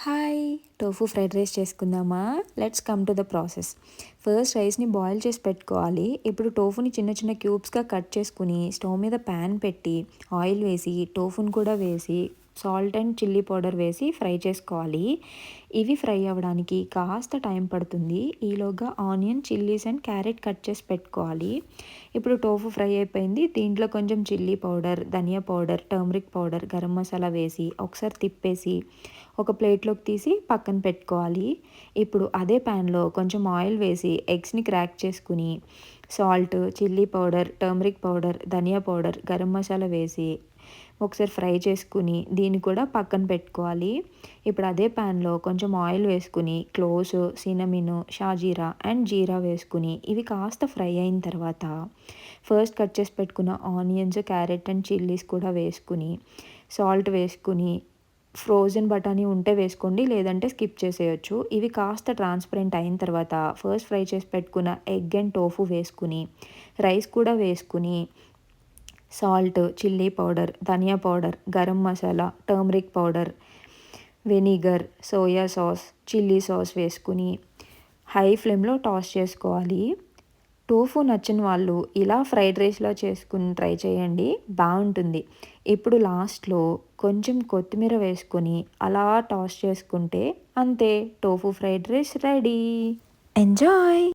Hi! Tofu fried rice చేసుకుందామా? Let's come to the process. First రైస్‌ని boil చేసి పెట్టుకోవాలి. ఇప్పుడు టోఫుని చిన్న చిన్న క్యూబ్స్‌గా కట్ చేసుకొని స్టవ్ మీద ప్యాన్ పెట్టి ఆయిల్ వేసి టోఫుని కూడా వేసి సాల్ట్ అండ్ చిల్లీ పౌడర్ వేసి ఫ్రై చేసుకోవాలి. ఇవి ఫ్రై అవ్వడానికి కాస్త టైం పడుతుంది. ఈలోగా onion, chillies and carrot cut చేసి పెట్టుకోవాలి. ఇప్పుడు టోఫు ఫ్రై అయిపోయింది. దీంట్లో కొంచెం చిల్లీ పౌడర్, ధనియా powder, turmeric powder, garam masala వేసి ఒకసారి తిప్పేసి ఒక ప్లేట్లోకి తీసి పక్కన పెట్టుకోవాలి. ఇప్పుడు అదే ప్యాన్లో కొంచెం ఆయిల్ వేసి ఎగ్స్ని క్రాక్ చేసుకుని salt, chilli powder, turmeric powder, ధనియా పౌడర్, గరం మసాలా వేసి ఒకసారి ఫ్రై చేసుకుని దీన్ని కూడా పక్కన పెట్టుకోవాలి. ఇప్పుడు అదే ప్యాన్లో కొంచెం ఆయిల్ వేసుకుని క్లోవ్స్, సినమిన్, షాజీరా అండ్ జీరా వేసుకుని ఇవి కాస్త ఫ్రై అయిన తర్వాత ఫస్ట్ కట్ చేసి పెట్టుకున్న ఆనియన్స్, క్యారెట్ అండ్ చిల్లీస్ కూడా వేసుకుని సాల్ట్ వేసుకుని ఫ్రోజన్ బఠానీ ఉంటే వేసుకోండి, లేదంటే స్కిప్ చేసేయొచ్చు. ఇవి కాస్త ట్రాన్స్పరెంట్ అయిన తర్వాత ఫస్ట్ ఫ్రై చేసి పెట్టుకున్న ఎగ్ అండ్ టోఫు వేసుకుని రైస్ కూడా వేసుకుని సాల్ట్, చిల్లీ పౌడర్, ధనియా powder, garam masala, turmeric powder, vinegar, soya sauce, chilli sauce వేసుకుని హై ఫ్లేమ్లో టాస్ చేసుకోవాలి. టోఫు నచ్చని వాళ్ళు ఇలా ఫ్రైడ్ రైస్‌లా చేసుకుని ట్రై చేయండి, బావుంటుంది. ఇప్పుడు లాస్ట్‌లో కొంచెం కొత్తిమీర వేసుకొని అలా టాస్ చేసుకుంటే అంతే, tofu fried rice ready. Enjoy!